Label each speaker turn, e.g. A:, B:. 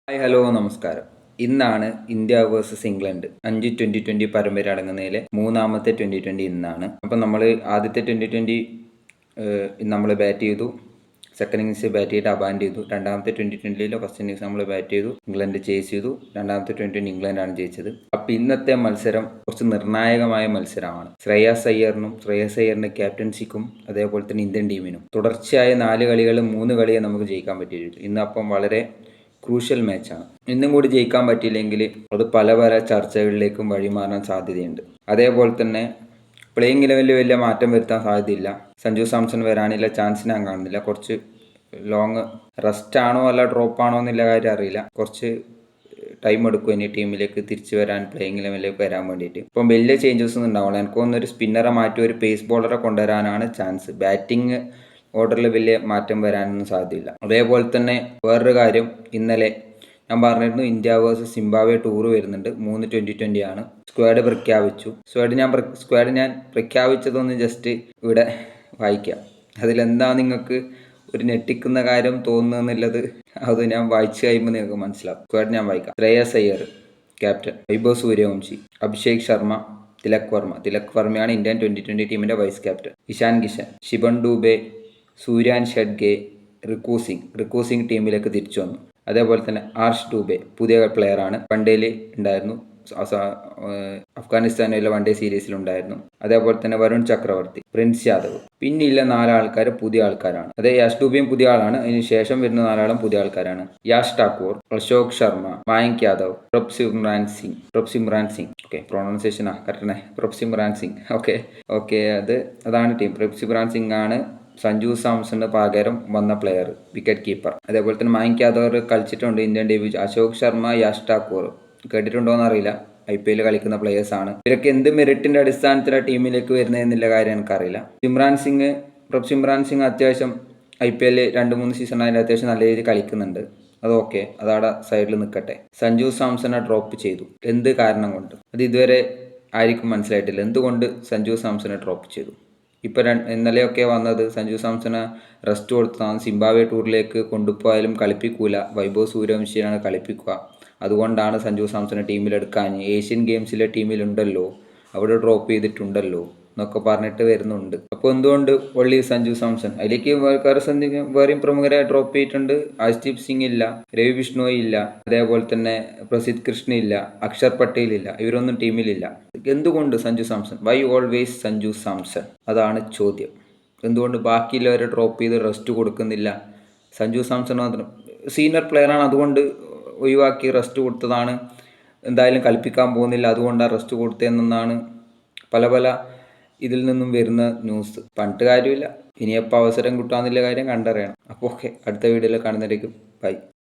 A: Hi hello നമസ്കാരം. ഇന്നാണ് India versus England 5 T20 പരമ്പര അടങ്ങുന്നതിലെ മൂന്നാമത്തെ T20 ഇന്നാണ്. അപ്പം നമ്മൾ ആദ്യത്തെ T20 നമ്മൾ ബാറ്റ് ചെയ്തു. സെക്കൻഡ് ഇന്നിങ്സ് ബാറ്റ് ചെയ്തിട്ട് അബാൻഡ് ചെയ്തു. രണ്ടാമത്തെ T20 ഫസ്റ്റ് ഇന്നിങ്സ് നമ്മൾ ബാറ്റ് ചെയ്തു, ഇംഗ്ലണ്ട് ചേസ് ചെയ്തു. രണ്ടാമത്തെ T20 ഇംഗ്ലണ്ടാണ് ജയിച്ചത്. അപ്പം ഇന്നത്തെ മത്സരം കുറച്ച് നിർണായകമായ മത്സരമാണ്. ശ്രേയസ് അയ്യറിന്റെ ക്യാപ്റ്റൻസിക്കും അതേപോലെ തന്നെ ഇന്ത്യൻ ടീമിനും തുടർച്ചയായ 4 കളികളും 3 കളിയെ നമുക്ക് ജയിക്കാൻ പറ്റിയിട്ടുണ്ട്. ഇന്ന് അപ്പം വളരെ ക്രൂഷ്യൽ മാച്ചാണ്. ഇന്നും കൂടി ജയിക്കാൻ പറ്റിയില്ലെങ്കിൽ അത് പല ചർച്ചകളിലേക്കും വഴിമാറാൻ സാധ്യതയുണ്ട്. അതേപോലെ തന്നെ പ്ലേയിങ് ലെവലിൽ വലിയ മാറ്റം വരുത്താൻ സാധ്യതയില്ല. സഞ്ജു സാംസൺ വരാനുള്ള ചാൻസ് ഞാൻ കാണുന്നില്ല. കുറച്ച് ലോങ് റെസ്റ്റ് ആണോ അല്ല ഡ്രോപ്പ് ആണോ എന്നുള്ള കാര്യം അറിയില്ല. കുറച്ച് ടൈം എടുക്കും ഇനി ടീമിലേക്ക് തിരിച്ചു വരാൻ, പ്ലേയിങ് ലെവലിലേക്ക് വരാൻ വേണ്ടിയിട്ട്. ഇപ്പം വലിയ ചേഞ്ചസ് ഒന്നും ഉണ്ടാവില്ല. എനിക്ക് തോന്നുന്നു ഒരു സ്പിന്നറെ മാറ്റി ഒരു പേസ് ബോളറെ കൊണ്ടുവരാനാണ് ചാൻസ്. ബാറ്റിംഗ് ഓർഡറിൽ വലിയ മാറ്റം വരാനൊന്നും സാധ്യതയില്ല. അതേപോലെ തന്നെ വേറൊരു കാര്യം, ഇന്നലെ ഞാൻ പറഞ്ഞിരുന്നു ഇന്ത്യ വേഴ്സസ് സിംബാബ്വെ ടൂർ വരുന്നുണ്ട്. 3 T20 ആണ്. സ്ക്വാഡ് പ്രഖ്യാപിച്ചു. സ്ക്വാഡ് ഞാൻ പ്രഖ്യാപിച്ചതൊന്ന് ജസ്റ്റ് ഇവിടെ വായിക്കാം. അതിലെന്താ നിങ്ങൾക്ക് ഒരു ഞെട്ടിക്കുന്ന കാര്യം തോന്നുന്നുള്ളത് അത് ഞാൻ വായിച്ചു കഴിയുമ്പോൾ നിങ്ങൾക്ക് മനസ്സിലാവും. സ്ക്വാഡ് ഞാൻ വായിക്കാം. ശ്രേയസ് അയ്യർ ക്യാപ്റ്റൻ, വൈഭവ് സൂര്യവംശി, അഭിഷേക് ശർമ്മ, തിലക് വർമ്മയാണ് ഇന്ത്യൻ T20 ടീമിന്റെ വൈസ് ക്യാപ്റ്റൻ. ഇഷാൻ കിഷൻ, ശിവൻ ഡൂബെ, സൂര്യാൻ ഷഡ്ഗെ, റിക്കു സിംഗ് ടീമിലേക്ക് തിരിച്ചു വന്നു. അതേപോലെ തന്നെ ആർഷ് ഡൂബെ പുതിയ പ്ലെയറാണ്. വൺഡേയിൽ ഉണ്ടായിരുന്നു, അഫ്ഗാനിസ്ഥാനിലെ വൺഡേ സീരീസിലുണ്ടായിരുന്നു. അതേപോലെ തന്നെ വരുൺ ചക്രവർത്തി, പ്രിൻസ് യാദവ്. പിന്നില്ല 4 ആൾക്കാർ പുതിയ ആൾക്കാരാണ്. അതേ യാഷ് ഡൂബിയും പുതിയ ആളാണ്. അതിന് ശേഷം വരുന്ന 4 ആളും പുതിയ ആൾക്കാരാണ്. Yash Thakur, Ashok Sharma, Mayank Yadav, Prabhsimran Singh. Okay, pronunciation correct. Prabhsimran Singh. Okay, അതാണ് ടീം. പ്രഭ്സിമ്രാൻ സിംഗ് ആണ് സഞ്ജു സാംസണിന് പകരം വന്ന പ്ലെയർ, വിക്കറ്റ് കീപ്പർ. അതേപോലെ തന്നെ മായങ്ക് യാദവ് കളിച്ചിട്ടുണ്ട് ഇന്ത്യൻ ഡെബ്യൂ. അശോക് ശർമ്മ, യാഷ് ഠാക്കൂർ കേട്ടിട്ടുണ്ടോയെന്ന് അറിയില്ല. IPL കളിക്കുന്ന പ്ലേയേഴ്സാണ്. ഇവരൊക്കെ എന്ത് മെറിറ്റിന്റെ അടിസ്ഥാനത്തിലാണ് ടീമിലേക്ക് വരുന്നതെന്നുള്ള കാര്യം എനിക്കറിയില്ല. പ്രഭ്സിമ്രാൻ സിംഗ് അത്യാവശ്യം IPL 2-3 സീസണായിട്ട് അത്യാവശ്യം നല്ല രീതിയിൽ കളിക്കുന്നുണ്ട്. അതൊക്കെ അതവിടെ സൈഡിൽ നിൽക്കട്ടെ. സഞ്ജു സാംസണെ ഡ്രോപ്പ് ചെയ്തു. എന്ത് കാരണം കൊണ്ട്? അത് ഇതുവരെ ആർക്കും മനസ്സിലായിട്ടില്ല. എന്തുകൊണ്ട് സഞ്ജു സാംസണെ ഡ്രോപ്പ് ചെയ്തു? ഇപ്പം ഇന്നലെയൊക്കെ വന്നത് സഞ്ജു സാംസണ് റെസ്റ്റ് കൊടുത്താണ്. സിംബാബ്വെ ടൂറിലേക്ക് കൊണ്ടുപോയാലും കളിപ്പിക്കൂല, വൈഭവ് സൂര്യവംശിയാണ് കളിപ്പിക്കുക, അതുകൊണ്ടാണ് സഞ്ജു സാംസണെ ടീമിലെടുക്കാൻ. ഏഷ്യൻ ഗെയിംസിലെ ടീമിലുണ്ടല്ലോ, അവിടെ ഡ്രോപ്പ് ചെയ്തിട്ടുണ്ടല്ലോ എന്നൊക്കെ പറഞ്ഞിട്ട് വരുന്നുണ്ട്. അപ്പോൾ എന്തുകൊണ്ട് ഒള്ളി സഞ്ജു സാംസൺ? അതിലേക്ക് വേറെയും പ്രമുഖരെ ഡ്രോപ്പ് ചെയ്തിട്ടുണ്ട്. ആർഷ്ദീപ് സിംഗ് ഇല്ല, രവി ബിഷ്ണോയി ഇല്ല, അതേപോലെ തന്നെ പ്രസിദ്ധ് കൃഷ്ണ ഇല്ല, അക്ഷർ പട്ടേൽ ഇല്ല. ഇവരൊന്നും ടീമിലില്ല. എന്തുകൊണ്ട് സഞ്ജു സാംസൺ? Why always Sanju Samson? അതാണ് ചോദ്യം. എന്തുകൊണ്ട് ബാക്കിയുള്ളവരെ ഡ്രോപ്പ് ചെയ്ത് റെസ്റ്റ് കൊടുക്കുന്നില്ല? സഞ്ജു സാംസൺ മാത്രം സീനിയർ പ്ലെയറാണ്, അതുകൊണ്ട് ഒഴിവാക്കി റെസ്റ്റ് കൊടുത്തതാണ്. എന്തായാലും കളിപ്പിക്കാൻ പോകുന്നില്ല, അതുകൊണ്ടാണ് റെസ്റ്റ് കൊടുത്തതെന്നാണ് പല ഇതിൽ നിന്നും വരുന്ന ന്യൂസ്. പറഞ്ഞിട്ട് കാര്യമില്ല. ഇനിയപ്പോൾ അവസരം കിട്ടാമെന്നുള്ള കാര്യം കണ്ടറിയണം. അപ്പോൾ ഓക്കെ, അടുത്ത വീഡിയോയിൽ കാണുന്നതായിരിക്കും. ബൈ.